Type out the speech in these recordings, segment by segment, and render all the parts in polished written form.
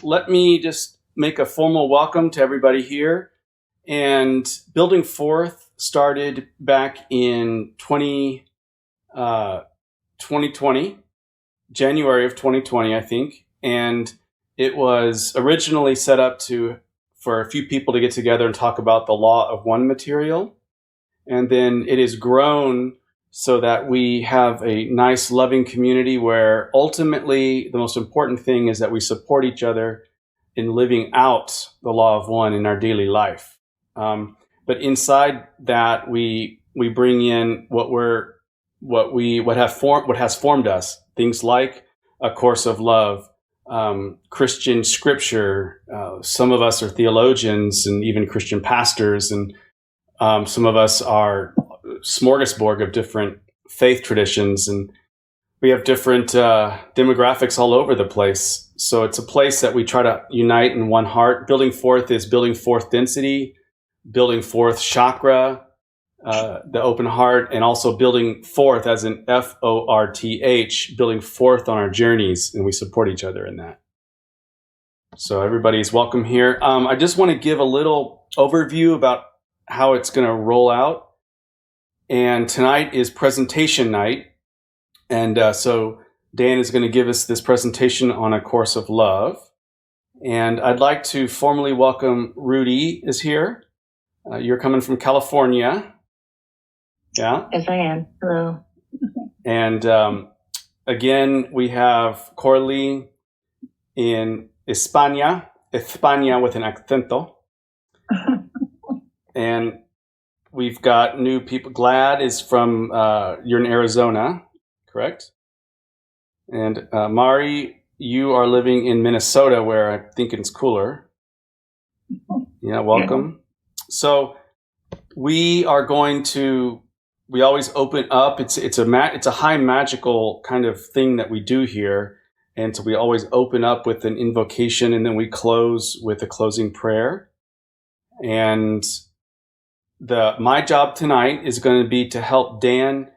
let me just make a formal welcome to everybody here. And Building Forth started back in 2020, January of 2020, I think. And it was originally set up for a few people to get together and talk about the Law of One material. And then it has grown so that we have a nice, loving community where ultimately the most important thing is that we support each other in living out the Law of One in our daily life. But inside that, we bring in what has formed us, things like A Course of Love, Christian scripture. Some of us are theologians and even Christian pastors, and some of us are smorgasbord of different faith traditions, and we have different demographics all over the place. So it's a place that we try to unite in one heart. Building Forth is building forth density, building forth chakra, the open heart, and also building forth as in FORTH, building forth on our journeys, and we support each other in that. So everybody's welcome here. I just want to give a little overview about how it's going to roll out. And tonight is presentation night. And so Dan is going to give us this presentation on A Course of Love. And I'd like to formally welcome Rudy is here. You're coming from California. Yeah? Yes, I am. Hello. And again, we have Corley in España with an acento. And we've got new people. Glad is from, you're in Arizona, correct? And Mari, you are living in Minnesota, where I think it's cooler. Yeah, welcome. Yeah. So we are going to, we always open up. It's a high magical kind of thing that we do here. And so we always open up with an invocation, and then we close with a closing prayer. And my job tonight is going to be to help Dan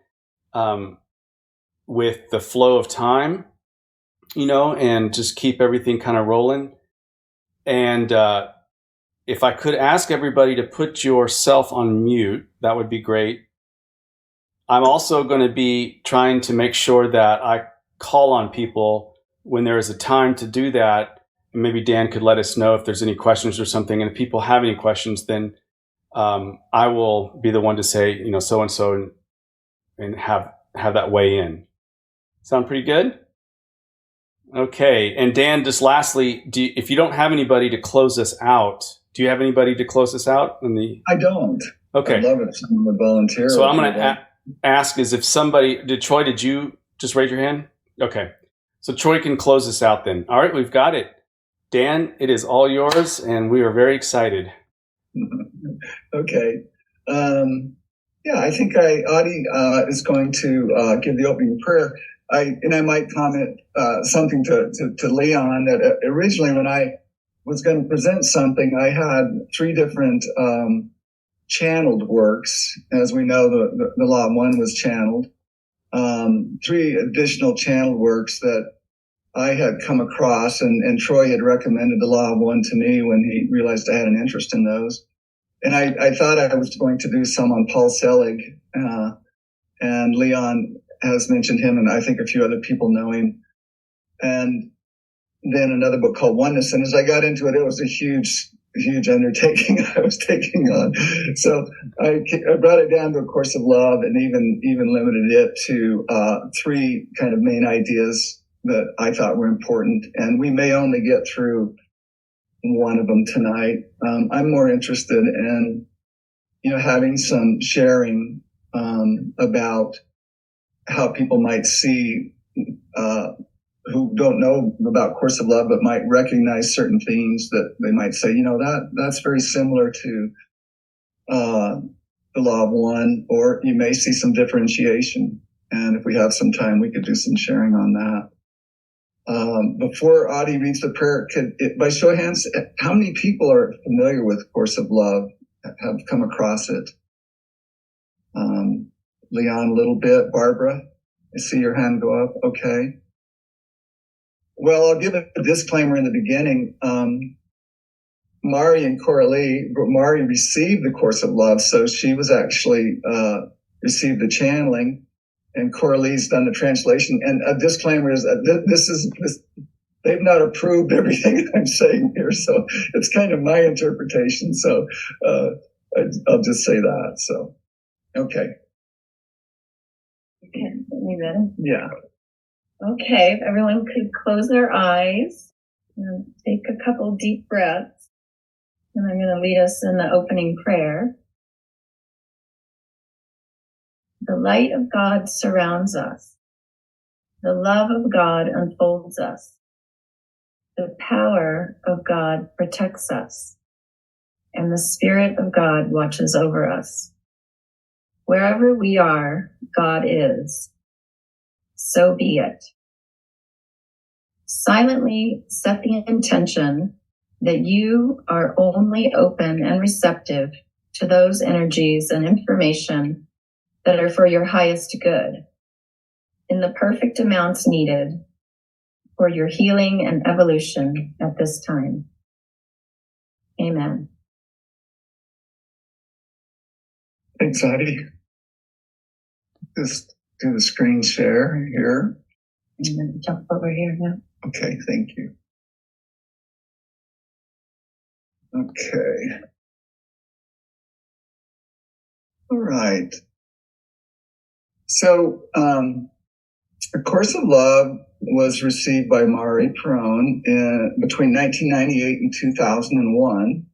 with the flow of time, and just keep everything kind of rolling. And if I could ask everybody to put yourself on mute, that would be great. I'm also going to be trying to make sure that I call on people when there is a time to do that. Maybe Dan could let us know if there's any questions or something. And if people have any questions, then I will be the one to say, so-and-so and have that weigh in. Sound pretty good? Okay. And Dan, just lastly, if you don't have anybody to close us out, do you have anybody to close us out? I don't. Okay. I'd love it if someone would volunteer. So I'm going to ask is if somebody, Troy, did you just raise your hand? Okay. So Troy can close us out then. All right. We've got it. Dan, it is all yours, and we are very excited. Okay. I think Adi is going to give the opening prayer. I might comment something to Leon that originally when I was going to present something, I had three different channeled works. As we know, the Law of One was channeled. Three additional channeled works that I had come across, and Troy had recommended the Law of One to me when he realized I had an interest in those. And I thought I was going to do some on Paul Selig, and Leon has mentioned him, and I think a few other people know him. And then another book called Oneness. And as I got into it, it was a huge undertaking I was taking on. So I brought it down to A Course of Love, and even limited it to three kind of main ideas that I thought were important. And we may only get through one of them tonight. I'm more interested in, having some sharing about how people might see who don't know about Course of Love, but might recognize certain themes that they might say, that's very similar to the Law of One, or you may see some differentiation. And if we have some time, we could do some sharing on that. Before Adi reads the prayer, by show of hands, how many people are familiar with Course of Love, have come across it? Leon, a little bit. Barbara, I see your hand go up. Okay. Well, I'll give a disclaimer in the beginning. Mari and Coralie, Mari received the Course of Love, so she was actually received the channeling, and Coralie's done the translation. And a disclaimer is that they've not approved everything I'm saying here, so it's kind of my interpretation. So I'll just say that. So, okay. Okay, you ready? Yeah. Okay, if everyone could close their eyes and take a couple deep breaths. And I'm going to lead us in the opening prayer. The light of God surrounds us. The love of God unfolds us. The power of God protects us. And the Spirit of God watches over us. Wherever we are, God is. So be it. Silently set the intention that you are only open and receptive to those energies and information that are for your highest good, in the perfect amounts needed for your healing and evolution at this time. Amen. Thanks, Heidi. Just do the screen share here. I'm going to jump over here now. Okay, thank you. Okay. All right. So, A Course of Love was received by Mari Perron between 1998 and 2001.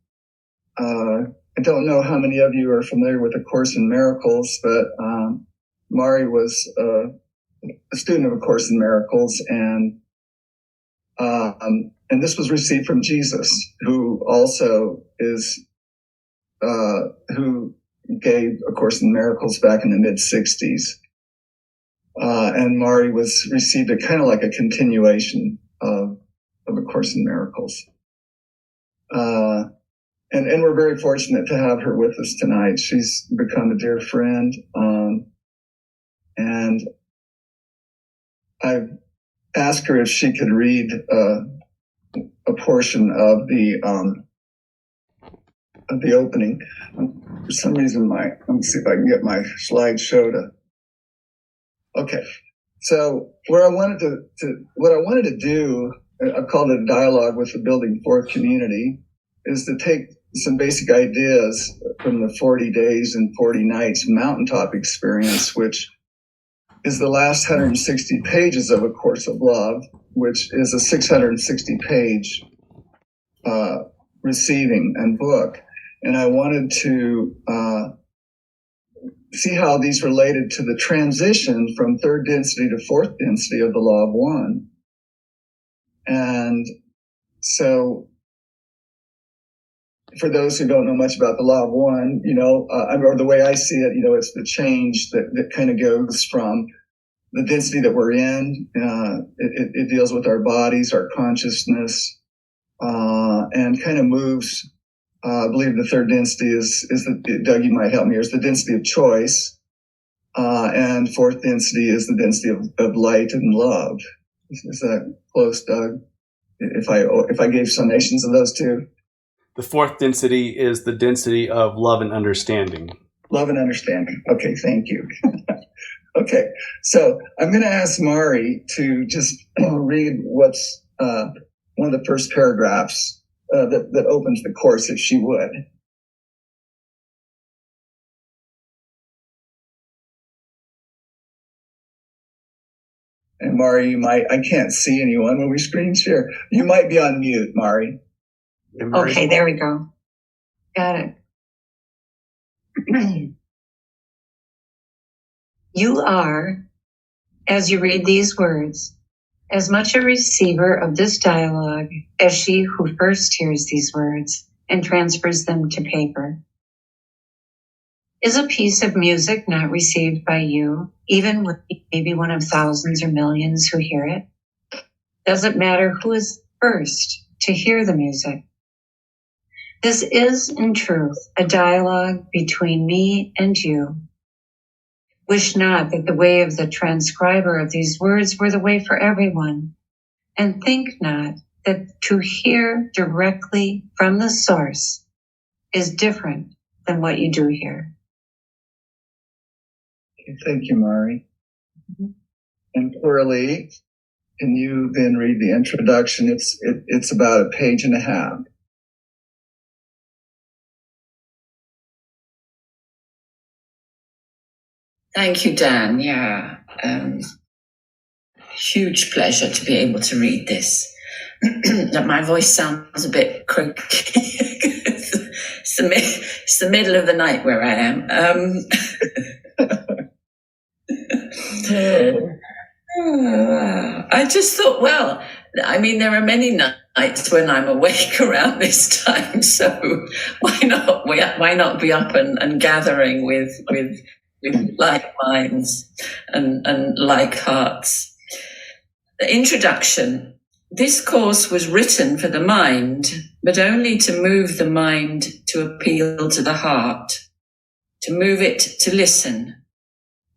I don't know how many of you are familiar with A Course in Miracles, but Mari was a student of A Course in Miracles, and this was received from Jesus, who also is who gave A Course in Miracles back in the mid-60s. And Mari received a kind of like a continuation of A Course in Miracles. And we're very fortunate to have her with us tonight. She's become a dear friend. And I've asked her if she could read a portion of the opening. For some reason, let me see if I can get my slideshow to. Okay, so what I wanted to do, I called it a dialogue with the Building Forth community, is to take some basic ideas from the 40 days and 40 nights mountaintop experience, which is the last 160 pages of A Course of Love, which is a 660-page receiving and book. And I wanted to see how these related to the transition from third density to fourth density of the Law of One. And so for those who don't know much about the Law of One, or the way I see it, it's the change that kind of goes from the density that we're in. It deals with our bodies, our consciousness, and kind of moves. I believe the third density is Doug, you might help me, is the density of choice. And fourth density is the density of light and love. Is that close, Doug? If I gave summations of those two? The fourth density is the density of love and understanding. Love and understanding. Okay, thank you. Okay, so I'm going to ask Mari to just read what's one of the first paragraphs that opens the course, if she would. And Mari, I can't see anyone when we screen share. You might be on mute, Mari. Okay, there we go. Got it. You are, as you read these words, as much a receiver of this dialogue as she who first hears these words and transfers them to paper. Is a piece of music not received by you, even with maybe one of thousands or millions who hear it? Does it matter who is first to hear the music? This is, in truth, a dialogue between me and you. Wish not that the way of the transcriber of these words were the way for everyone, and think not that to hear directly from the source is different than what you do here. Okay, thank you, Mari. And Coralie, can you then read the introduction? It's about a page and a half. Thank you, Dan. Yeah. Huge pleasure to be able to read this. My voice sounds a bit croaky. It's the middle of the night where I am. I just thought, well, I mean, there are many nights when I'm awake around this time, so why not be up and gathering with like minds and like hearts. The introduction. This course was written for the mind, but only to move the mind to appeal to the heart, to move it to listen,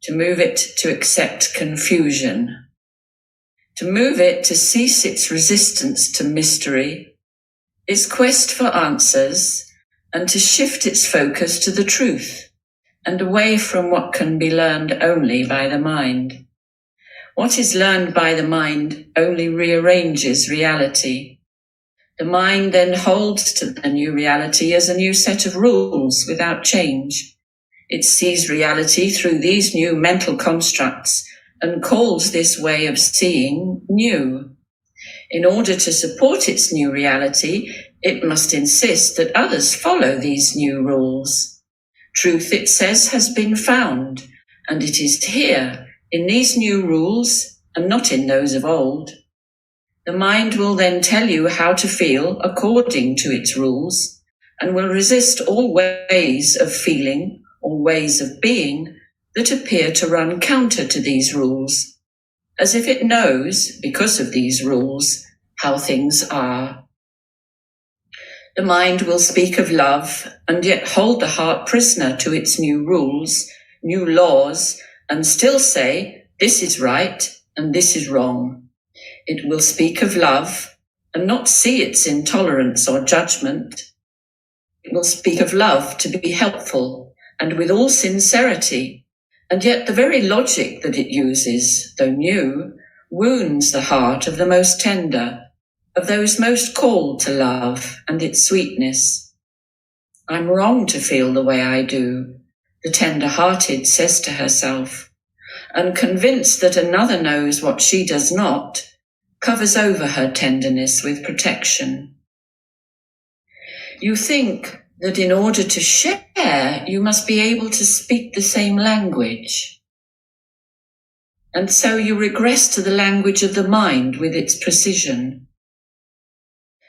to move it to accept confusion, to move it to cease its resistance to mystery, its quest for answers, and to shift its focus to the truth and away from what can be learned only by the mind. What is learned by the mind only rearranges reality. The mind then holds to the new reality as a new set of rules without change. It sees reality through these new mental constructs and calls this way of seeing new. In order to support its new reality, it must insist that others follow these new rules. Truth, it says, has been found, and it is here, in these new rules, and not in those of old. The mind will then tell you how to feel according to its rules, and will resist all ways of feeling or ways of being that appear to run counter to these rules, as if it knows, because of these rules, how things are. The mind will speak of love and yet hold the heart prisoner to its new rules, new laws, and still say, this is right and this is wrong. It will speak of love and not see its intolerance or judgment. It will speak of love to be helpful and with all sincerity, and yet the very logic that it uses, though new, wounds the heart of the most tender, of those most called to love and its sweetness. I'm wrong to feel the way I do, the tender-hearted says to herself, and convinced that another knows what she does not, covers over her tenderness with protection. You think that in order to share, you must be able to speak the same language. And so you regress to the language of the mind with its precision.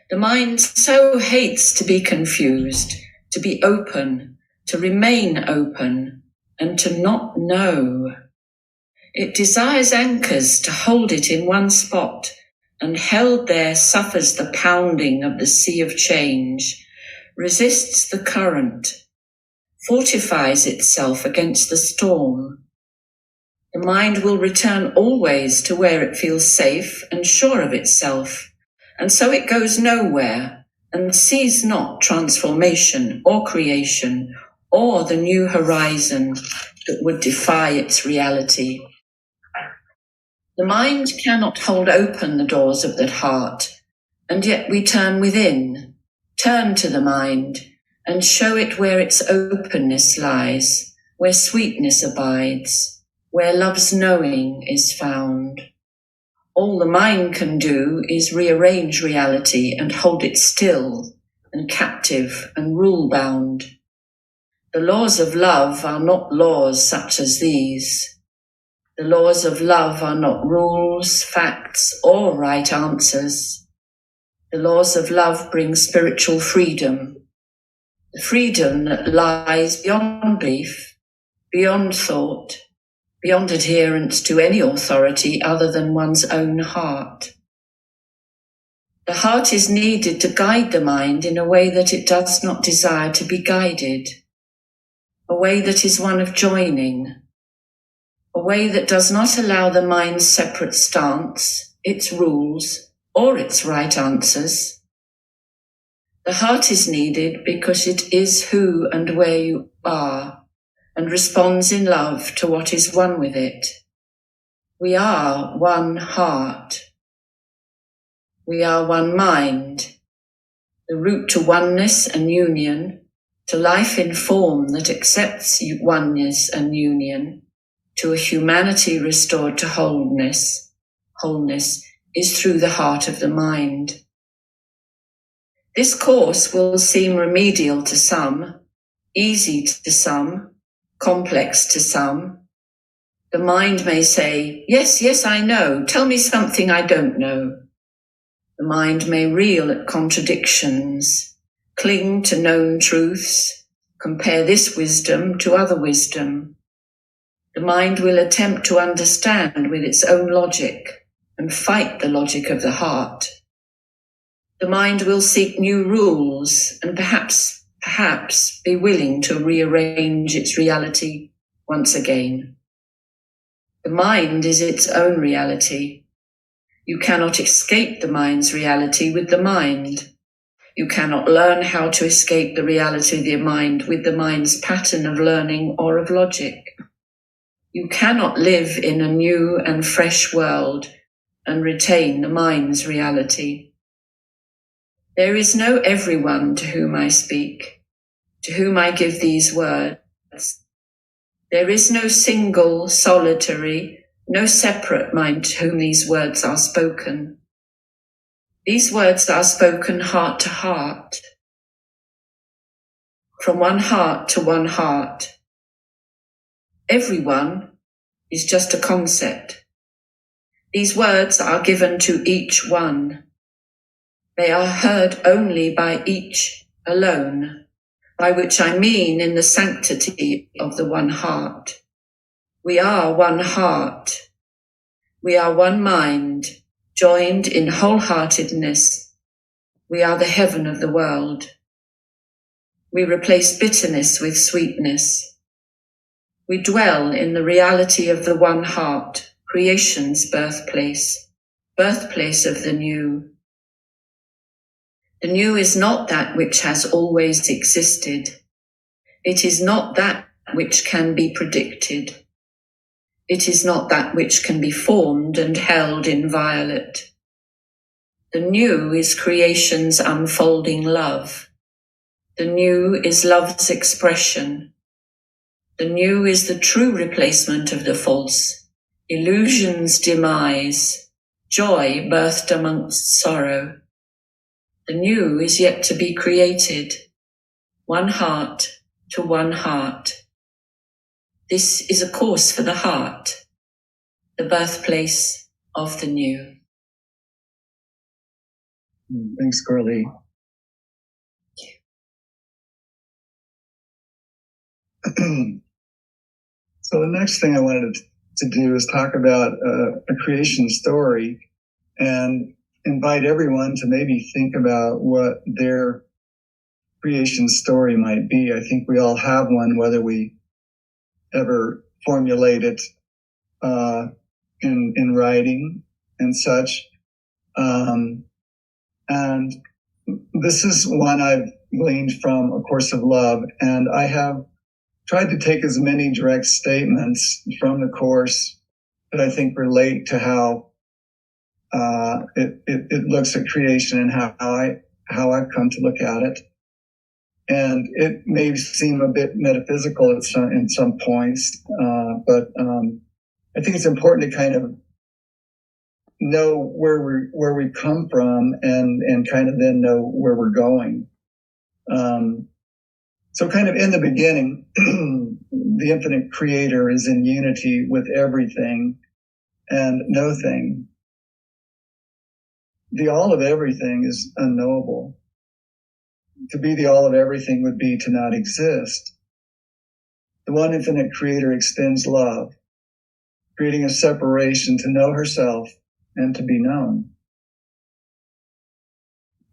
The mind so hates to be confused, to be open, to remain open, and to not know. It desires anchors to hold it in one spot, and held there suffers the pounding of the sea of change, resists the current, fortifies itself against the storm. The mind will return always to where it feels safe and sure of itself, and so it goes nowhere and sees not transformation or creation or the new horizon that would defy its reality. The mind cannot hold open the doors of the heart, and yet we turn within, turn to the mind, and show it where its openness lies, where sweetness abides, where love's knowing is found. All the mind can do is rearrange reality and hold it still and captive and rule-bound. The laws of love are not laws such as these. The laws of love are not rules, facts, or right answers. The laws of love bring spiritual freedom, the freedom that lies beyond belief, beyond thought, beyond adherence to any authority other than one's own heart. The heart is needed to guide the mind in a way that it does not desire to be guided, a way that is one of joining, a way that does not allow the mind's separate stance, its rules, or its right answers. The heart is needed because it is who and where you are and responds in love to what is one with it. We are one heart. We are one mind, the route to oneness and union, to life in form that accepts oneness and union, to a humanity restored to wholeness. Wholeness is through the heart of the mind. This course will seem remedial to some, easy to some, complex to some. The mind may say, yes, yes, I know. Tell me something I don't know. The mind may reel at contradictions, cling to known truths, compare this wisdom to other wisdom. The mind will attempt to understand with its own logic and fight the logic of the heart. The mind will seek new rules and perhaps be willing to rearrange its reality once again. The mind is its own reality. You cannot escape the mind's reality with the mind. You cannot learn how to escape the reality of the mind with the mind's pattern of learning or of logic. You cannot live in a new and fresh world and retain the mind's reality. There is no everyone to whom I speak, to whom I give these words. There is no single, solitary, no separate mind to whom these words are spoken. These words are spoken heart to heart, from one heart to one heart. Everyone is just a concept. These words are given to each one. They are heard only by each alone, by which I mean in the sanctity of the one heart. We are one heart. We are one mind, joined in wholeheartedness. We are the heaven of the world. We replace bitterness with sweetness. We dwell in the reality of the one heart, creation's birthplace, birthplace of the new. The new is not that which has always existed. It is not that which can be predicted. It is not that which can be formed and held inviolate. The new is creation's unfolding love. The new is love's expression. The new is the true replacement of the false, illusion's demise, joy birthed amongst sorrow. The new is yet to be created, one heart to one heart. This is a course for the heart, the birthplace of the new. Thanks, Carly. So the next thing I wanted to do is talk about a creation story and invite everyone to maybe think about what their creation story might be. I think we all have one, whether we ever formulate it in writing and such. And this is one I've gleaned from A Course of Love, and I have tried to take as many direct statements from the Course that I think relate to how it looks at creation and how I've come to look at it. And it may seem a bit metaphysical in some points, but I think it's important to kind of know where we come from and kind of then know where we're going. So kind of in the beginning, the infinite creator is in unity with everything and no thing. The all of everything is unknowable. To be the all of everything would be to not exist. The one infinite creator extends love, creating a separation to know herself and to be known.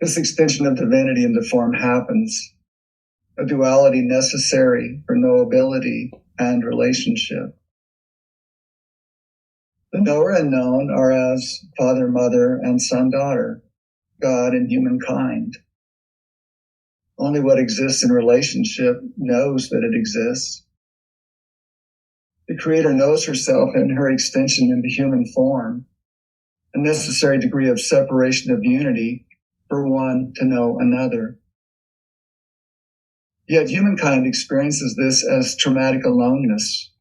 This extension of divinity into form happens, a duality necessary for knowability and relationship. The knower and known are as father, mother, and son, daughter, God and humankind. Only what exists in relationship knows that it exists. The Creator knows herself in her extension into human form, a necessary degree of separation of unity for one to know another. Yet humankind experiences this as traumatic aloneness.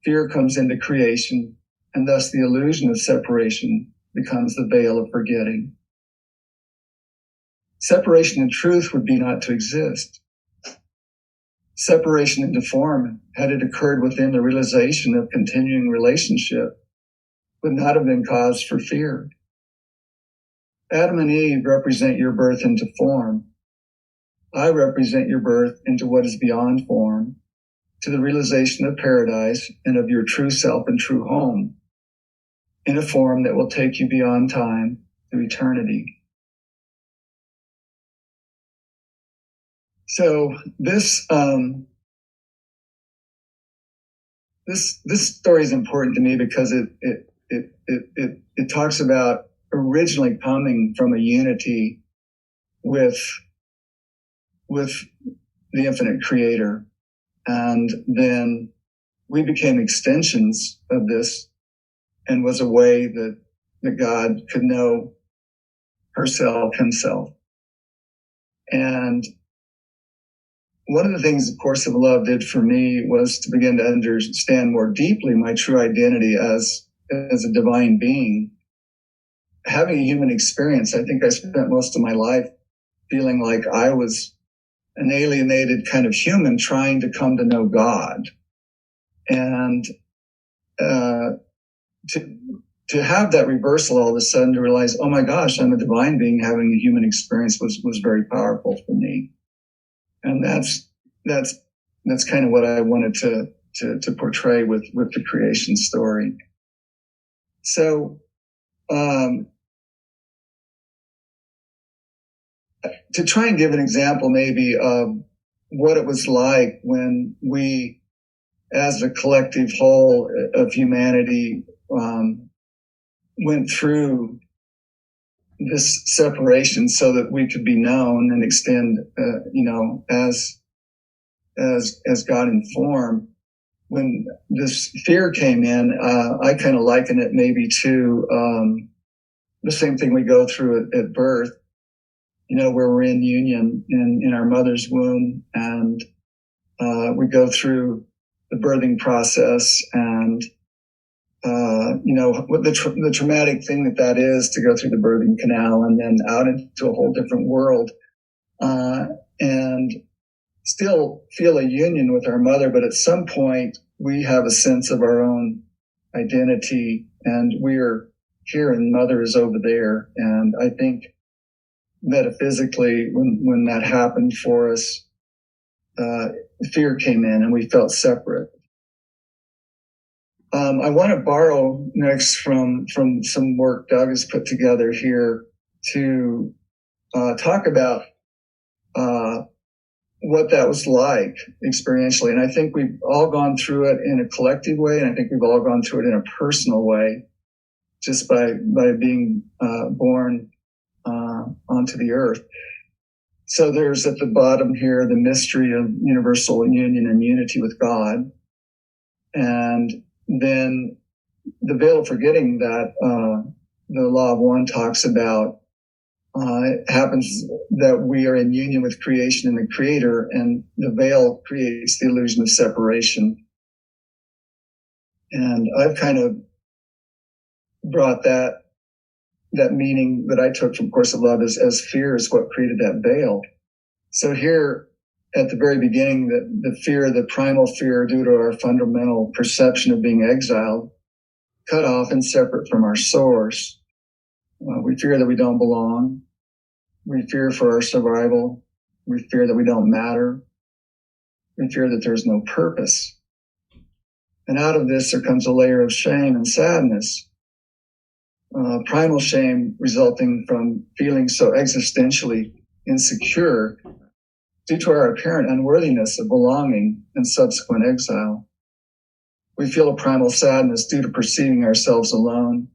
Fear comes into creation, and thus the illusion of separation becomes the veil of forgetting. Separation in truth would be not to exist. Separation into form, had it occurred within the realization of continuing relationship, would not have been cause for fear. Adam and Eve represent your birth into form. I represent your birth into what is beyond form, to the realization of paradise and of your true self and true home, in a form that will take you beyond time to eternity. So this story is important to me because it talks about originally coming from a unity with the infinite Creator, and then we became extensions of this, and was a way that God could know herself, himself. And one of the things, of course, of love did for me was to begin to understand more deeply my true identity as a divine being. Having a human experience, I think I spent most of my life feeling like I was an alienated kind of human trying to come to know God. And to have that reversal all of a sudden, to realize, oh my gosh, I'm a divine being having a human experience was very powerful for me. And that's kind of what I wanted to portray with the creation story. So, to try and give an example maybe of what it was like when we, as a collective whole of humanity, went through this separation so that we could be known and extend, as God in form. When this fear came in, I kind of liken it maybe to the same thing we go through at birth, where we're in union in our mother's womb, and we go through the birthing process, and what the traumatic thing that is to go through the birthing canal and then out into a whole different world, and still feel a union with our mother, but at some point we have a sense of our own identity, and we're here and mother is over there. And I think metaphysically, when that happened for us, fear came in and we felt separate. I want to borrow next from some work Doug has put together here to talk about what that was like experientially. And I think we've all gone through it in a collective way, and I think we've all gone through it in a personal way, just by being born onto the earth. So there's at the bottom here the mystery of universal union and unity with God, and then the veil of forgetting that the law of one talks about. It happens that we are in union with creation and the Creator, and the veil creates the illusion of separation. And I've kind of brought that meaning that I took from Course of Love as fear is what created that veil. So here at the very beginning, the fear, the primal fear due to our fundamental perception of being exiled, cut off and separate from our source. We fear that we don't belong. We fear for our survival. We fear that we don't matter. We fear that there's no purpose. And out of this, there comes a layer of shame and sadness. Primal shame resulting from feeling so existentially insecure due to our apparent unworthiness of belonging and subsequent exile. We feel a primal sadness due to perceiving ourselves alone,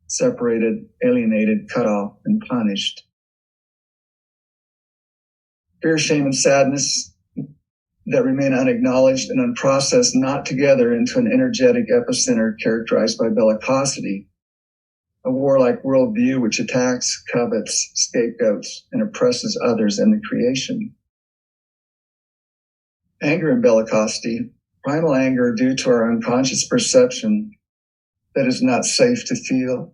separated, alienated, cut off, and punished. Fear, shame, and sadness that remain unacknowledged and unprocessed knot together into an energetic epicenter characterized by bellicosity, a warlike worldview which attacks, covets, scapegoats, and oppresses others in the creation. Anger and bellicosity, primal anger due to our unconscious perception that it's not safe to feel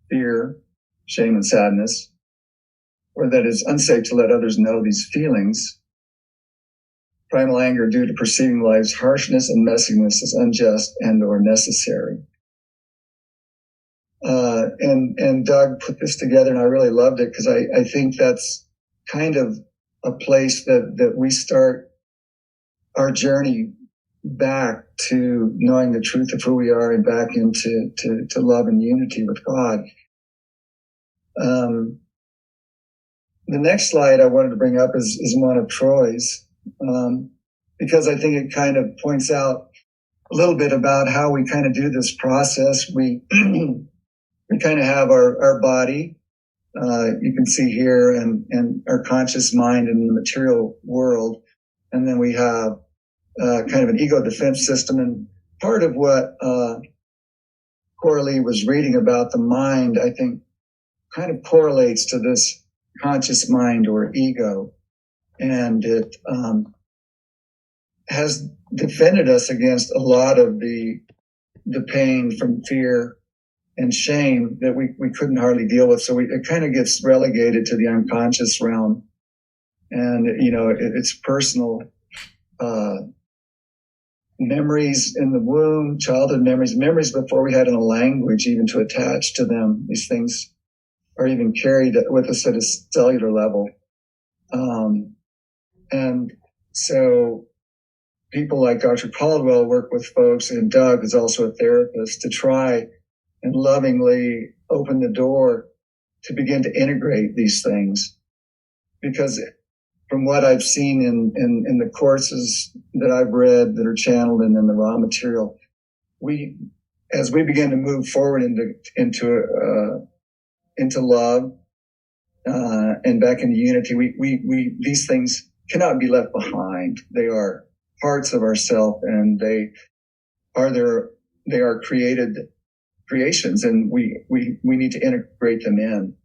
fear, shame, and sadness, or that it's unsafe to let others know these feelings. Primal anger due to perceiving life's harshness and messiness as unjust and or necessary. And Doug put this together, and I really loved it because I think that's kind of a place that we start our journey back to knowing the truth of who we are and back into to love and unity with God. The next slide I wanted to bring up is one of Troy's, because I think it kind of points out a little bit about how we kind of do this process. We we kind of have our body, you can see here, and our conscious mind in the material world. And then we have kind of an ego defense system. And part of what Coralie was reading about the mind, I think, kind of correlates to this conscious mind or ego. And it has defended us against a lot of the pain from fear and shame that we couldn't hardly deal with. So it kind of gets relegated to the unconscious realm. And, it's personal memories in the womb, childhood memories before we had a language even to attach to them. These things are even carried with us at a cellular level. And so people like Dr. Caldwell work with folks, and Doug is also a therapist, to try and lovingly open the door to begin to integrate these things. Because from what I've seen in the courses that I've read that are channeled and in the raw material, as we begin to move forward into love and back into unity, we these things cannot be left behind. They are parts of ourself, and they are created creations, and we need to integrate them in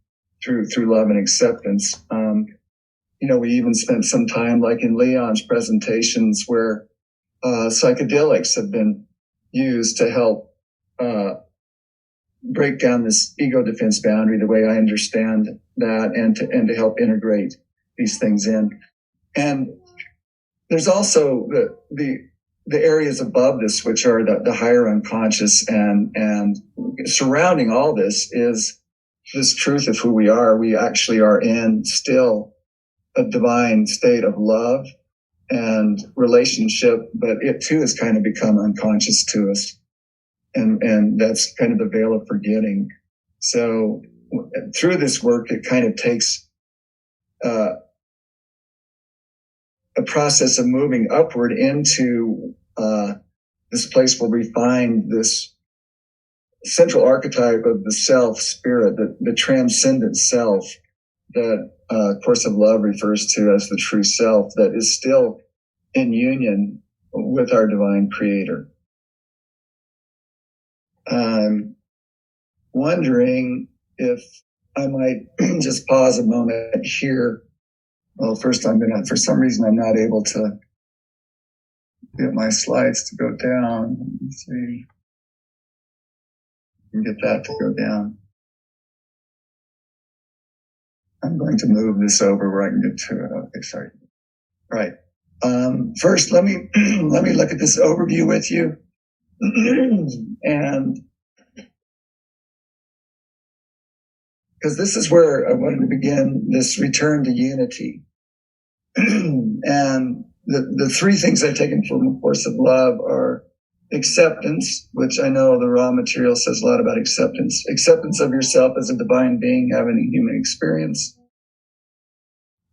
through love and acceptance. We even spent some time, like in Leon's presentations, where psychedelics have been used to help break down this ego defense boundary, the way I understand that, and to help integrate these things in. And there's also the areas above this, which are the higher unconscious, and surrounding all this is this truth of who we are. We actually are in still a divine state of love and relationship, but it too has kind of become unconscious to us. And that's kind of the veil of forgetting. So through this work, it kind of takes a process of moving upward into this place where we find this central archetype of the self spirit, the transcendent self that Course of Love refers to as the true self, that is still in union with our divine creator. I'm wondering if I might just pause a moment here. Well, first for some reason, I'm not able to get my slides to go down. Let's see. Get that to go down. I'm going to move this over where I can get to it. Okay, sorry. Right. First, let me look at this overview with you. And because this is where I wanted to begin this return to unity. And the three things I've taken from A Course of Love are acceptance, which I know the raw material says a lot about acceptance. Acceptance of yourself as a divine being having a human experience.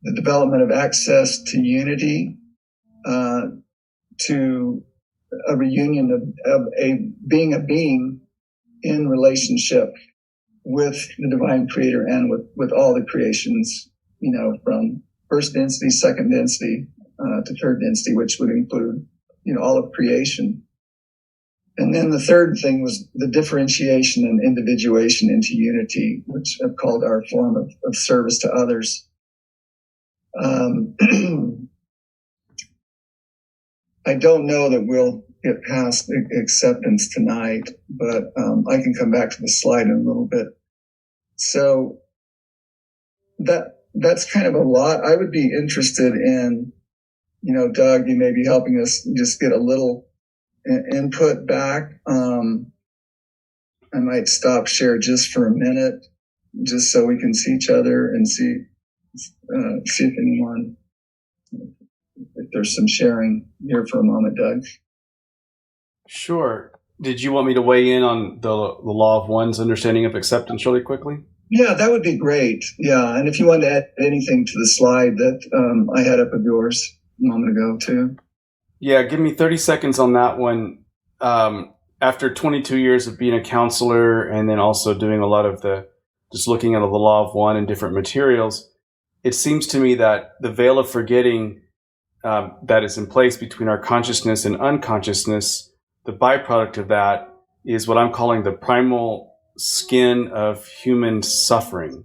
The development of access to unity, to a reunion of a being in relationship with the divine creator and with all the creations, from first density, second density, to third density, which would include, all of creation. And then the third thing was the differentiation and individuation into unity, which I've called our form of service to others. I don't know that we'll get past acceptance tonight, but I can come back to the slide in a little bit. So that's kind of a lot. I would be interested in, Doug, you may be helping us just get a little input back. I might stop share just for a minute, just so we can see each other and see if there's some sharing here for a moment, Doug. Sure. Did you want me to weigh in on the law of one's understanding of acceptance really quickly? Yeah, that would be great. Yeah, and if you want to add anything to the slide that I had up of yours a moment ago too. Yeah, give me 30 seconds on that one. After 22 years of being a counselor and then also doing a lot of just looking at the law of one and different materials, it seems to me that the veil of forgetting that is in place between our consciousness and unconsciousness, the byproduct of that is what I'm calling the primal skin of human suffering.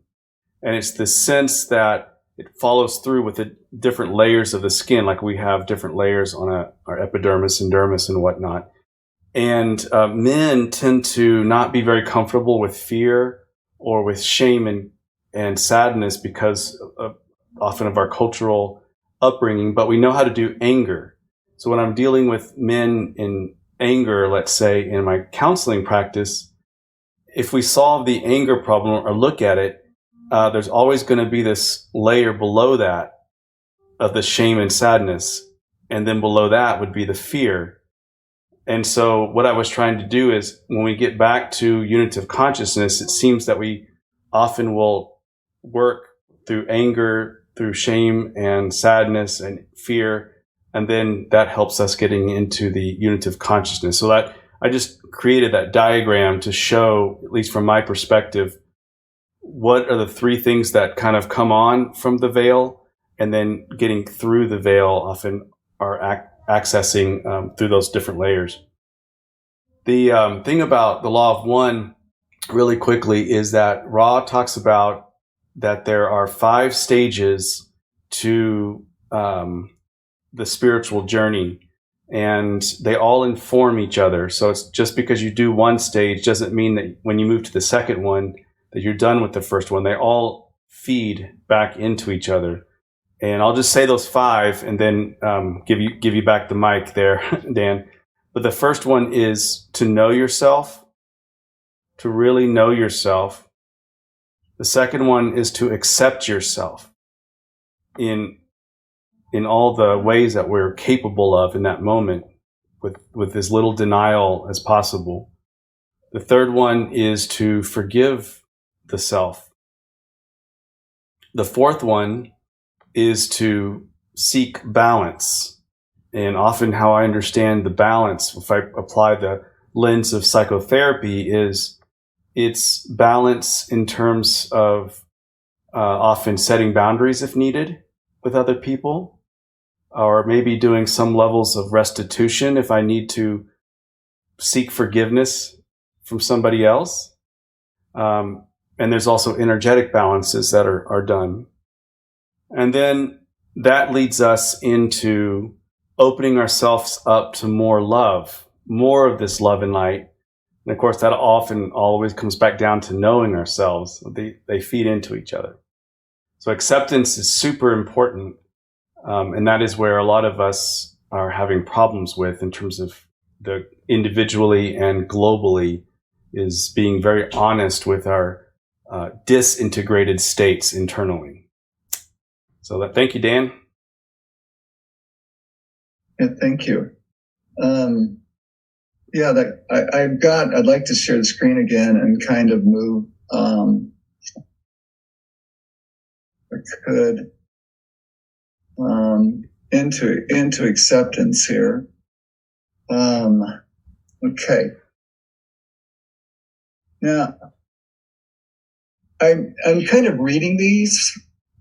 And it's the sense that it follows through with the different layers of the skin, like we have different layers on our epidermis and dermis and whatnot. And men tend to not be very comfortable with fear or with shame and sadness because of often of our cultural upbringing, but we know how to do anger. So when I'm dealing with men in anger, let's say in my counseling practice, if we solve the anger problem or look at it, there's always going to be this layer below that of the shame and sadness. And then below that would be the fear. And so what I was trying to do is when we get back to unitive consciousness, it seems that we often will work through anger, through shame and sadness and fear. And then that helps us getting into the unitive consciousness. So that I just created that diagram to show, at least from my perspective, what are the three things that kind of come on from the veil, and then getting through the veil often are accessing through those different layers. The thing about the law of one really quickly is that Ra talks about that there are 5 stages to the spiritual journey, and they all inform each other. So it's just because you do one stage doesn't mean that when you move to the second one that you're done with the first one. They all feed back into each other. And I'll just say those 5 and then give you back the mic there, Dan. But the first one is to know yourself, to really know yourself. The second one is to accept yourself in all the ways that we're capable of in that moment with as little denial as possible. The third one is to forgive the self. The fourth one is to seek balance. And often how I understand the balance, if I apply the lens of psychotherapy, is it's balance in terms of often setting boundaries if needed with other people, or maybe doing some levels of restitution if I need to seek forgiveness from somebody else. And there's also energetic balances that are done. And then that leads us into opening ourselves up to more love, more of this love and light. And of course, that often always comes back down to knowing ourselves. They feed into each other. So acceptance is super important. And that is where a lot of us are having problems with in terms of the individually and globally, is being very honest with our disintegrated states internally. So thank you, Dan. Yeah, thank you. I'd like to share the screen again and kind of move, if I could, into acceptance here. Okay. Now, I'm kind of reading these,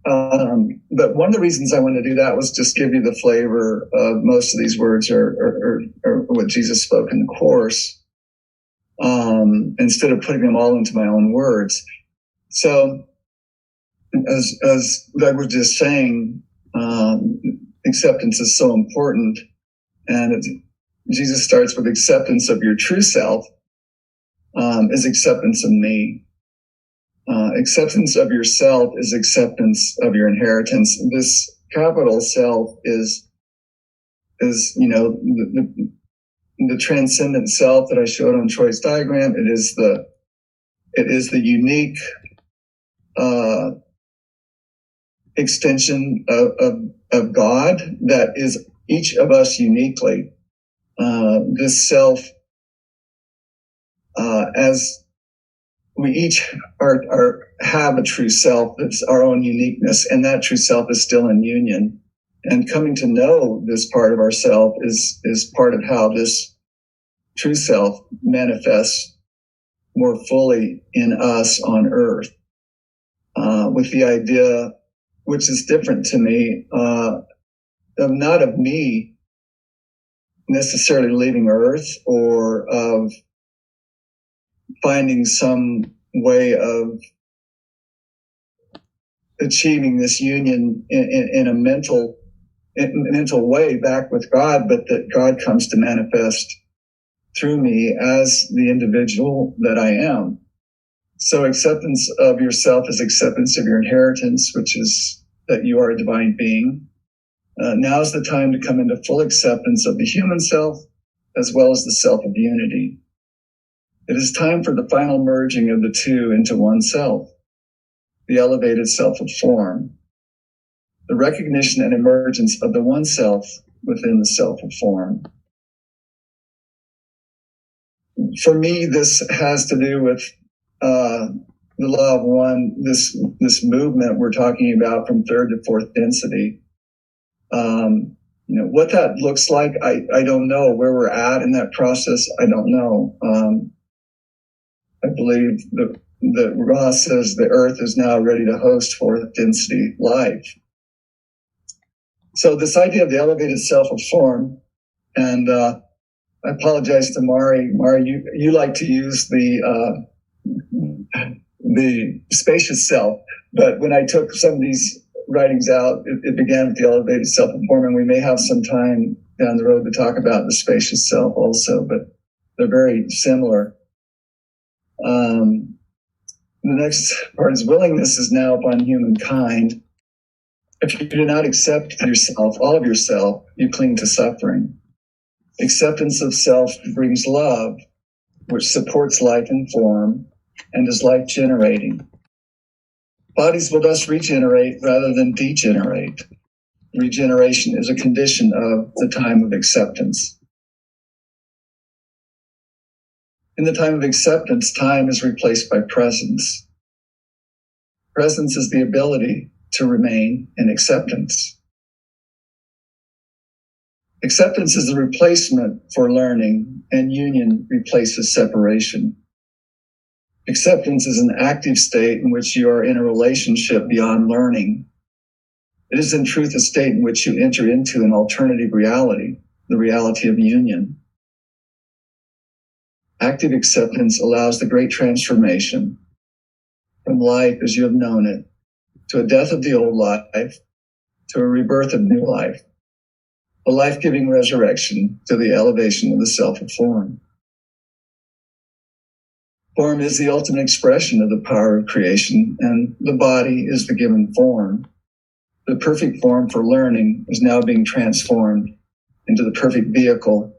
but one of the reasons I wanted to do that was just give you the flavor of most of these words or what Jesus spoke in the Course, instead of putting them all into my own words. So, as Doug was just saying, acceptance is so important, and Jesus starts with acceptance of your true self, is acceptance of me. Acceptance of yourself is acceptance of your inheritance. This capital self is the transcendent self that I showed on Troy's diagram. It is the unique extension of God that is each of us uniquely. This self, as we each have a true self that's our own uniqueness, and that true self is still in union. And coming to know this part of ourself is part of how this true self manifests more fully in us on earth, with the idea, which is different to me, not of me necessarily leaving earth or of finding some way of achieving this union in a mental way back with God, but that God comes to manifest through me as the individual that I am. So acceptance of yourself is acceptance of your inheritance, which is that you are a divine being. Now is the time to come into full acceptance of the human self as well as the self of unity. It is time for the final merging of the two into one self, the elevated self of form, the recognition and emergence of the one self within the self of form. For me, this has to do with the law of one, this movement we're talking about from third to fourth density. What that looks like, I don't know. Where we're at in that process, I don't know. I believe that Ross says the Earth is now ready to host fourth density life. So this idea of the elevated self of form, and I apologize to Mari. Mari, you like to use the spacious self, but when I took some of these writings out, it began with the elevated self of form, and we may have some time down the road to talk about the spacious self also, but they're very similar. The next part is willingness is now upon humankind. If you do not accept yourself, all of yourself, you cling to suffering. Acceptance of self brings love, which supports life in form and is life generating. Bodies will thus regenerate rather than degenerate. Regeneration is a condition of the time of acceptance. In the time of acceptance, time is replaced by presence. Presence is the ability to remain in acceptance. Acceptance is the replacement for learning, and union replaces separation. Acceptance is an active state in which you are in a relationship beyond learning. It is in truth a state in which you enter into an alternative reality, the reality of union. Active acceptance allows the great transformation from life as you have known it to a death of the old life to a rebirth of new life, a life-giving resurrection to the elevation of the self of form. Form is the ultimate expression of the power of creation, and the body is the given form. The perfect form for learning is now being transformed into the perfect vehicle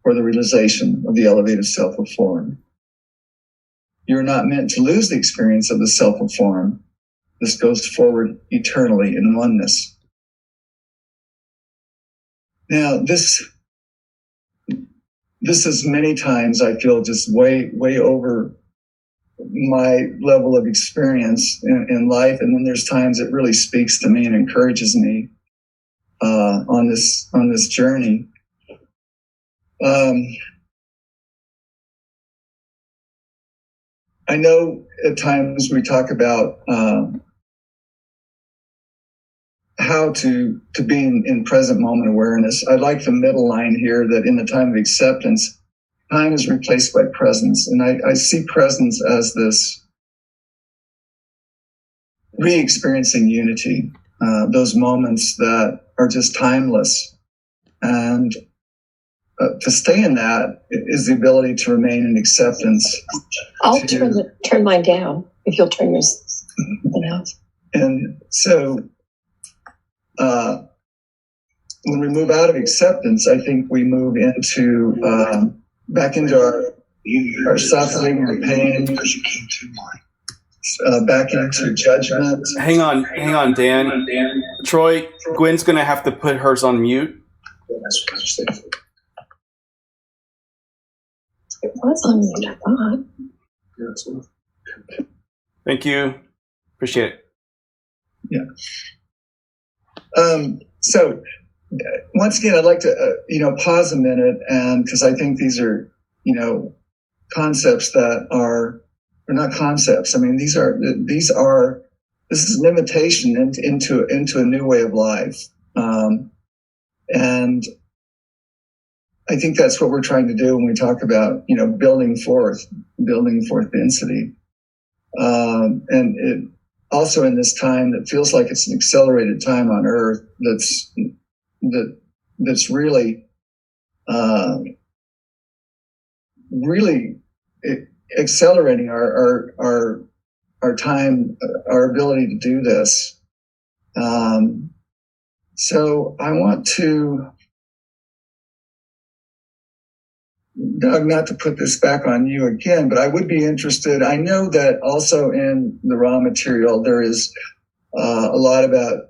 for the realization of the elevated self of form. You are not meant to lose the experience of the self of form. This goes forward eternally in oneness. Now, this is many times I feel just way over my level of experience in life, and then there's times it really speaks to me and encourages me on this journey. I know at times we talk about how to be in present moment awareness. I like the middle line here that in the time of acceptance, time is replaced by presence. And I see presence as this re-experiencing unity, those moments that are just timeless. And to stay in that is the ability to remain in acceptance. I'll turn mine down if you'll turn yours down. And so when we move out of acceptance, I think we move into back into our suffering, our pain, back into judgment. Hang on, Dan. Troy, Gwen's going to have to put hers on mute. It was on mute, I thought. Thank you. Appreciate it. Yeah. So once again, I'd like to, pause a minute, and because I think these are, concepts that are not concepts. I mean, this is an invitation into a new way of life. And I think that's what we're trying to do when we talk about, building forth density. And it also in this time that feels like it's an accelerated time on Earth that's really accelerating our time, our ability to do this. So I want to, Doug, not to put this back on you again, but I would be interested. I know that also in the raw material, there is a lot about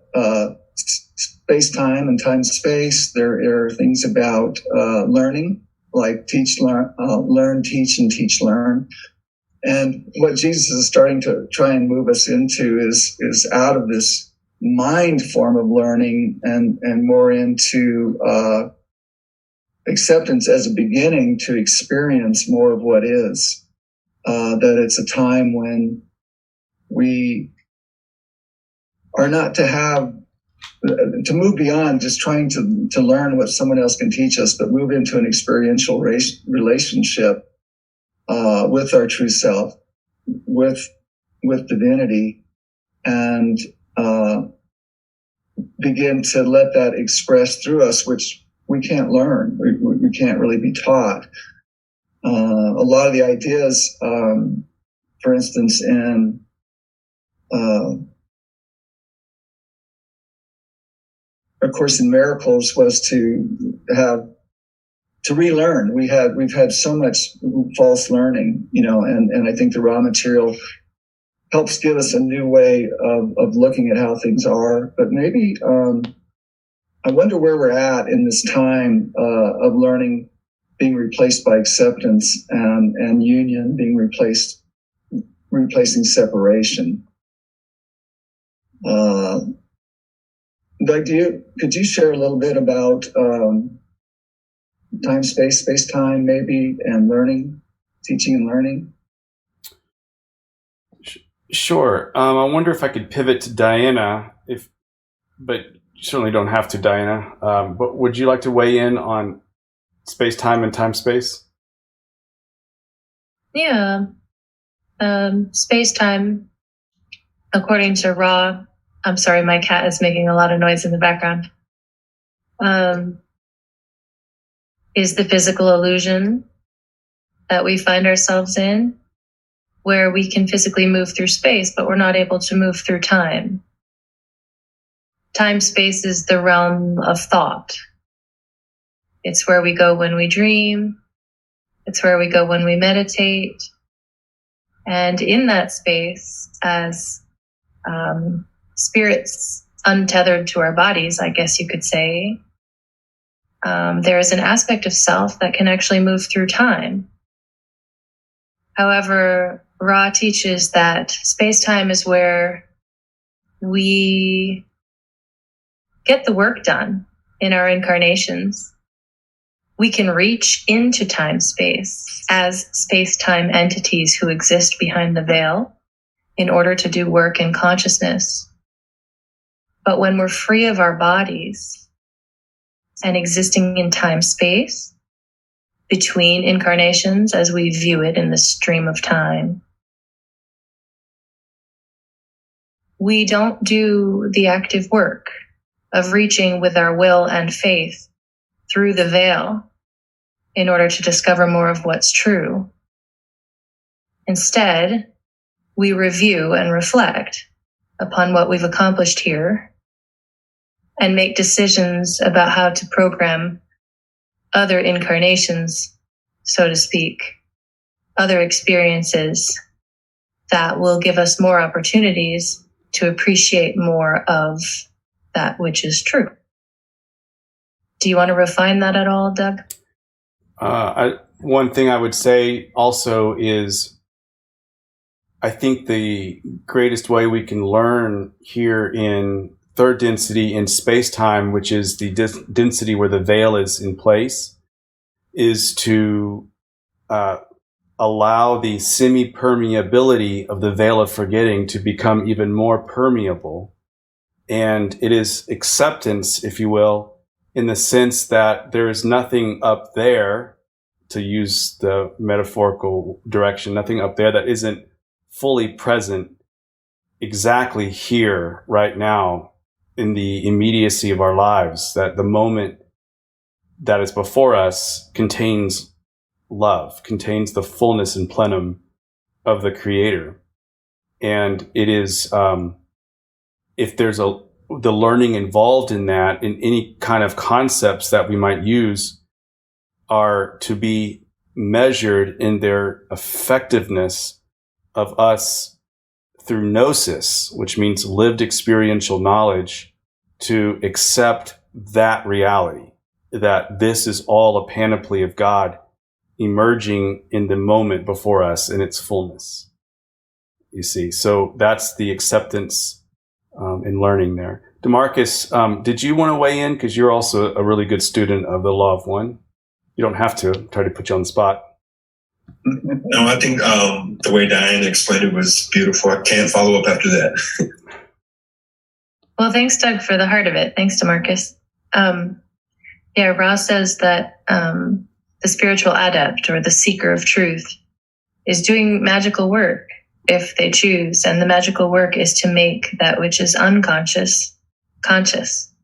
space-time and time-space. There are things about learning, like learn, teach, and teach, learn. And what Jesus is starting to try and move us into is out of this mind form of learning and more into acceptance as a beginning to experience more of what is. That it's a time when we are not to move beyond just trying to learn what someone else can teach us, but move into an experiential relationship with our true self, with divinity, and begin to let that express through us, which we can't learn. We can't really be taught. A lot of the ideas, for instance, in A Course in Miracles, was to relearn. We've had so much false learning, and I think the raw material helps give us a new way of looking at how things are. But maybe I wonder where we're at in this time of learning being replaced by acceptance and union being replacing separation. Doug, could you share a little bit about time, space-time, maybe, and learning, teaching and learning? Sure. I wonder if I could pivot to Diana, but you certainly don't have to, Diana. But would you like to weigh in on space-time and time-space? Yeah. Space-time, according to Ra, I'm sorry, my cat is making a lot of noise in the background, is the physical illusion that we find ourselves in, where we can physically move through space, but we're not able to move through time. Time-space is the realm of thought. It's where we go when we dream. It's where we go when we meditate. And in that space, as spirits untethered to our bodies, I guess you could say, there is an aspect of self that can actually move through time. However, Ra teaches that space-time is where we get the work done in our incarnations, We can reach into time-space as space-time entities who exist behind the veil in order to do work in consciousness. But when we're free of our bodies and existing in time-space between incarnations as we view it in the stream of time, we don't do the active work of reaching with our will and faith through the veil in order to discover more of what's true. Instead, we review and reflect upon what we've accomplished here and make decisions about how to program other incarnations, so to speak, other experiences that will give us more opportunities to appreciate more of that which is true. Do you want to refine that at all, Doug? One thing I would say also is I think the greatest way we can learn here in third density in space-time, which is the density where the veil is in place, is to allow the semi-permeability of the veil of forgetting to become even more permeable. And it is acceptance, if you will, in the sense that there is nothing up there, to use the metaphorical direction, nothing up there that isn't fully present exactly here, right now, in the immediacy of our lives, that the moment that is before us contains love, contains the fullness and plenum of the Creator. And it is, if there's the learning involved in that, in any kind of concepts that we might use, are to be measured in their effectiveness of us through gnosis, which means lived experiential knowledge, to accept that reality, that this is all a panoply of God emerging in the moment before us in its fullness. You see, so that's the acceptance in learning there. DeMarcus, did you want to weigh in? Because you're also a really good student of the Law of One. You don't have to. Try to put you on the spot. No, I think the way Diane explained it was beautiful. I can't follow up after that. Well, thanks, Doug, for the heart of it. Thanks, DeMarcus. Ross says that the spiritual adept or the seeker of truth is doing magical work if they choose. And the magical work is to make that which is unconscious conscious.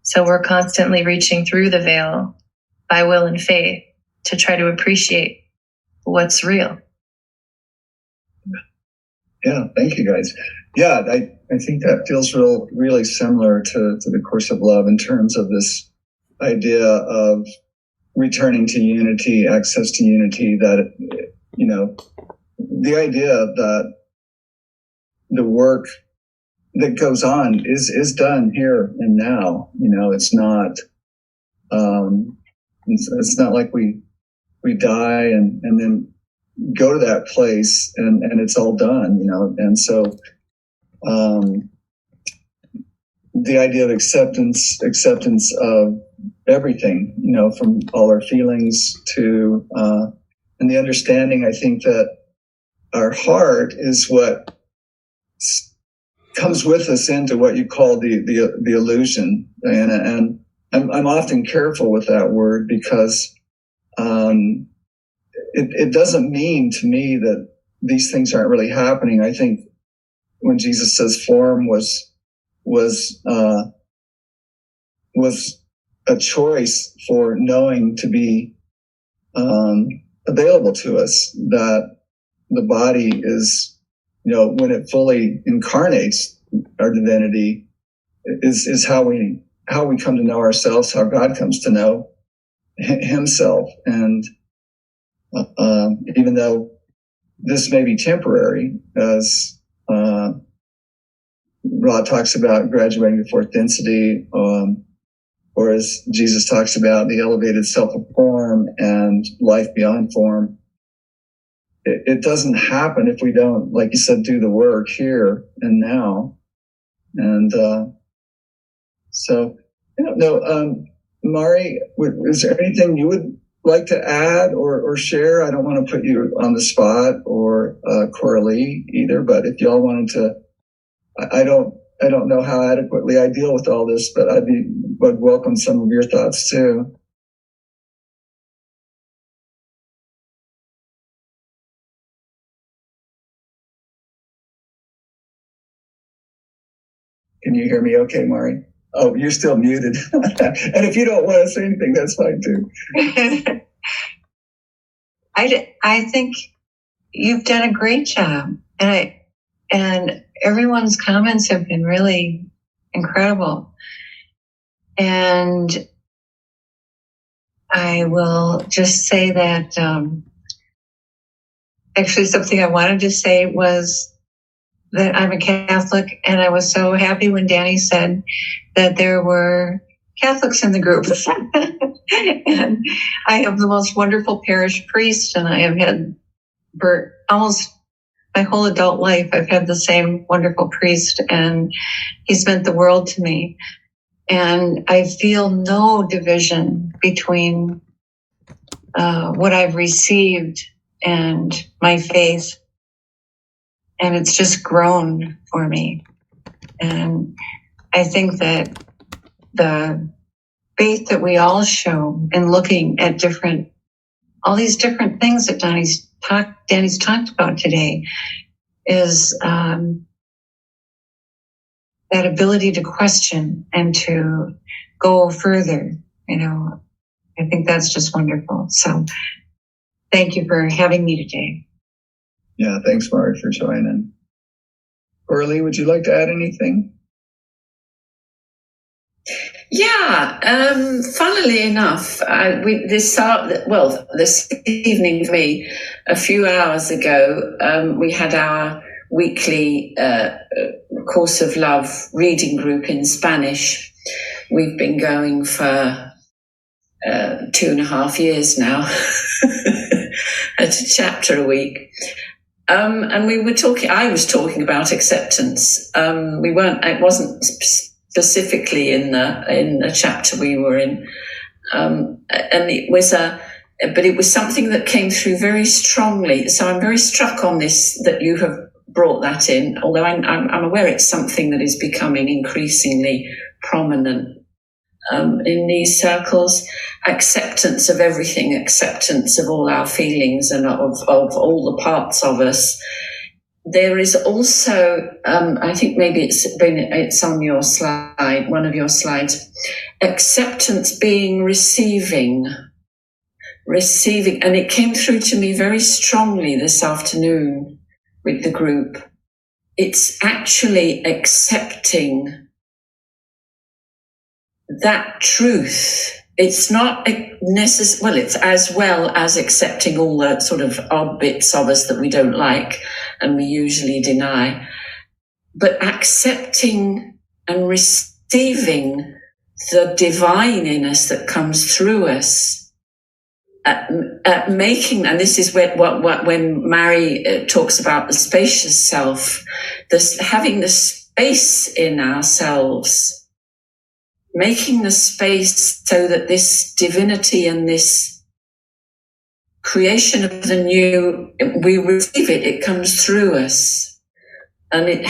So we're constantly reaching through the veil by will and faith to try to appreciate what's real. Yeah, thank you guys. Yeah, I think that feels really similar to the Course of Love in terms of this idea of returning to unity, access to unity, that, you know, the idea that the work that goes on is done here and now. You know, it's not like we die and then go to that place and it's all done, you know. And so the idea of acceptance of everything, you know, from all our feelings to and the understanding, I think, that our heart is what comes with us into what you call the illusion, Diana. And I'm often careful with that word because it doesn't mean to me that these things aren't really happening. I think when Jesus says form was a choice for knowing to be available to us, that the body is, you know, when it fully incarnates our divinity, is how we come to know ourselves, how God comes to know himself. And even though this may be temporary, as Rod talks about graduating to fourth density, or as Jesus talks about the elevated self of form and life beyond form, it doesn't happen if we don't, like you said, do the work here and now. And so, I don't know, Mari, is there anything you would like to add or share? I don't want to put you on the spot or Coralie either, but if y'all wanted to, I don't know how adequately I deal with all this, but would welcome some of your thoughts too. Can you hear me okay, Mari? Oh, you're still muted. And if you don't want to say anything, that's fine too. I think you've done a great job, and everyone's comments have been really incredible. And I will just say that actually something I wanted to say was that I'm a Catholic, and I was so happy when Danny said that there were Catholics in the group. And I have the most wonderful parish priest, and I have had for almost my whole adult life, I've had the same wonderful priest, and he's meant the world to me. And I feel no division between what I've received and my faith. And it's just grown for me. And I think that the faith that we all show in looking at all these different things that Danny's talked about today is that ability to question and to go further. I think that's just wonderful. So thank you for having me today. Yeah, thanks, Mari, for joining. Coralie, would you like to add anything? Yeah, funnily enough, this evening for me, a few hours ago, we had our weekly Course of Love reading group in Spanish. We've been going for 2.5 years now, at a chapter a week. And I was talking about acceptance. It wasn't specifically in the chapter we were in. And it was something that came through very strongly. So I'm very struck on this, that you have brought that in, although I'm aware it's something that is becoming increasingly prominent in these circles. Acceptance of everything, acceptance of all our feelings and of all the parts of us. There is also, I think maybe it's on your slide, one of your slides, acceptance being receiving, and it came through to me very strongly this afternoon with the group. It's actually accepting that truth. It's not necessarily, it's as well as accepting all the sort of odd bits of us that we don't like and we usually deny, but accepting and receiving the divine in us that comes through us, at making, and this is when Mari talks about the spacious self, having the space in ourselves, making the space so that this divinity and this creation of the new, we receive it, it comes through us. And it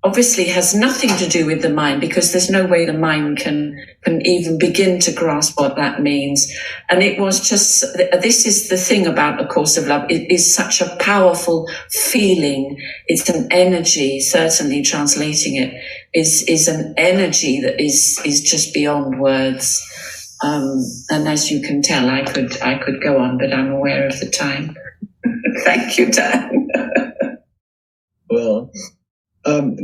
obviously has nothing to do with the mind, because there's no way the mind can even begin to grasp what that means. And it was just, this is the thing about A Course of Love. It is such a powerful feeling. It's an energy, certainly translating it is an energy that is just beyond words. And as you can tell, I could go on, but I'm aware of the time. Thank you, Dan. Well,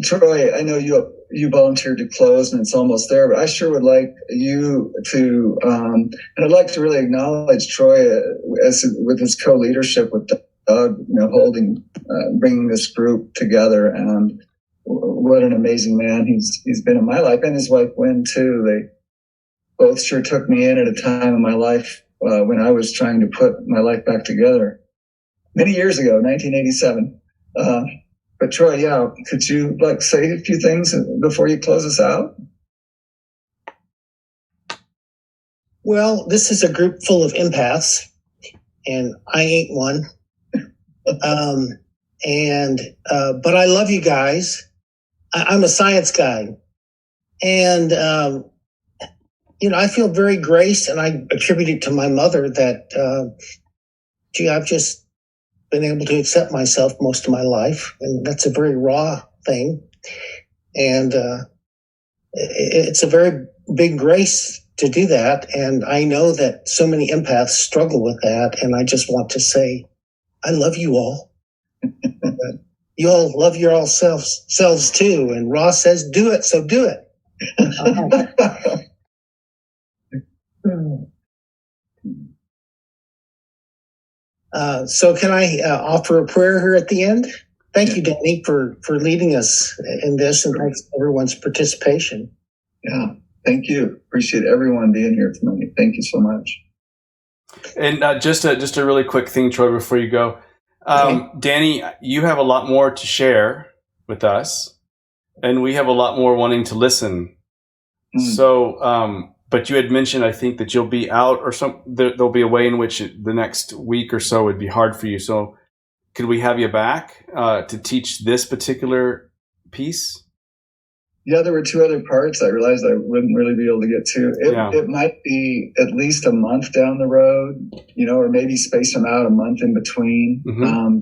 Troy, I know you volunteered to close and it's almost there, but I sure would like you to, and I'd like to really acknowledge Troy with his co-leadership with Doug, bringing this group together, and what an amazing man he's been in my life, and his wife Gwen too. They both sure took me in at a time in my life when I was trying to put my life back together many years ago, 1987. But Troy, yeah, could you say a few things before you close us out? Well, this is a group full of empaths, and I ain't one. But I love you guys. I'm a science guy. And, I feel very graced, and I attribute it to my mother that, I've just been able to accept myself most of my life. And that's a very raw thing. And it's a very big grace to do that. And I know that so many empaths struggle with that. And I just want to say, I love you all. You all love your all selves too. And Ross says, do it. So do it. So can I offer a prayer here at the end? Thank you, Danny, for leading us in this, and thanks for everyone's participation. Yeah, thank you. Appreciate everyone being here tonight. Thank you so much. And just a really quick thing, Troy, before you go. Danny, you have a lot more to share with us, and we have a lot more wanting to listen. So, but you had mentioned, I think, that you'll be out or there'll be a way in which the next week or so would be hard for you. So could we have you back to teach this particular piece? Yeah, there were 2 other parts I realized I wouldn't really be able to get to. It might be at least a month down the road, or maybe space them out a month in between,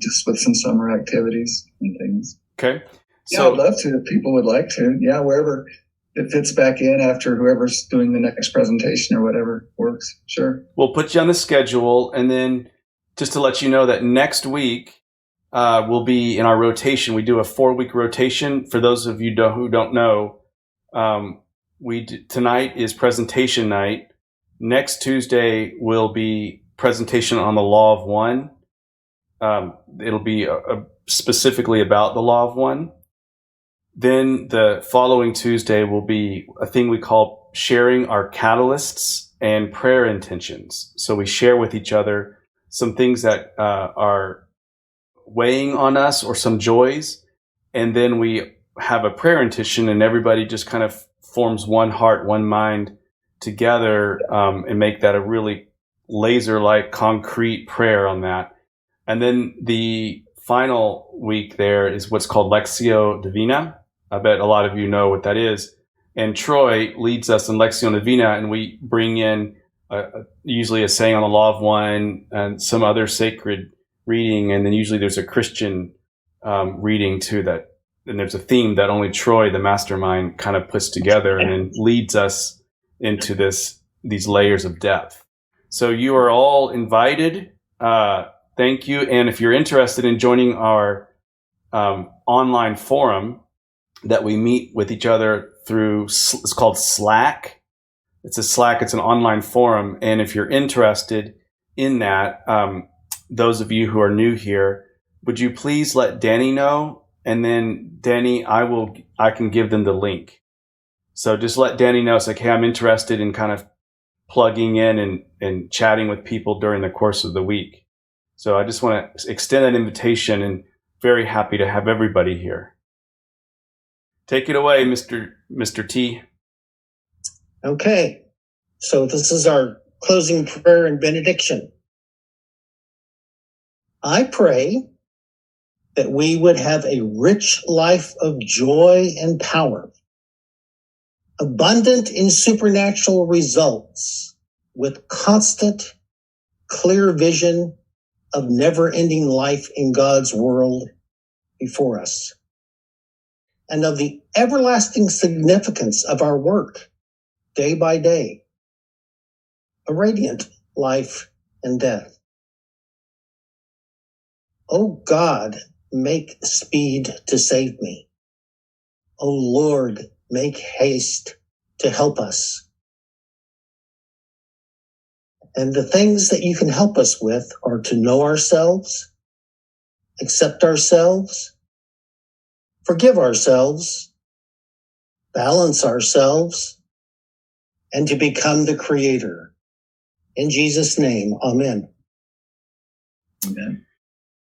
just with some summer activities and things. Okay. So I'd love to if people would like to. Yeah, wherever it fits back in after whoever's doing the next presentation or whatever works. Sure. We'll put you on the schedule. And then just to let you know that next week we'll be in our rotation. We do a 4-week rotation. For those of you who don't know, tonight is presentation night. Next Tuesday will be presentation on the Law of One. It'll be specifically about the Law of One. Then the following Tuesday will be a thing we call sharing our catalysts and prayer intentions. So we share with each other some things that are weighing on us or some joys. And then we have a prayer intention, and everybody just kind of forms one heart, one mind together and make that a really laser-like concrete prayer on that. And then the final week there is what's called Lectio Divina. I bet a lot of you know what that is. And Troy leads us in Lectio Divina, and we bring in usually a saying on the Law of One and some other sacred reading. And then usually there's a Christian reading too, and there's a theme that only Troy, the mastermind, kind of puts together and then leads us into these layers of depth. So you are all invited. Thank you. And if you're interested in joining our online forum that we meet with each other through, it's called Slack. It's an online forum. And if you're interested in that, those of you who are new here, would you please let Danny know? And then Danny, I can give them the link. So just let Danny know. It's like, hey, I'm interested in kind of plugging in and chatting with people during the course of the week. So I just want to extend that invitation, and very happy to have everybody here. Take it away, Mr. T. Okay. So this is our closing prayer and benediction. I pray that we would have a rich life of joy and power, abundant in supernatural results, with constant, clear vision of never-ending life in God's world before us, and of the everlasting significance of our work day by day, a radiant life and death. O God, make speed to save me. O Lord, make haste to help us. And the things that you can help us with are to know ourselves, accept ourselves, forgive ourselves, balance ourselves, and to become the Creator. In Jesus' name, amen. Amen.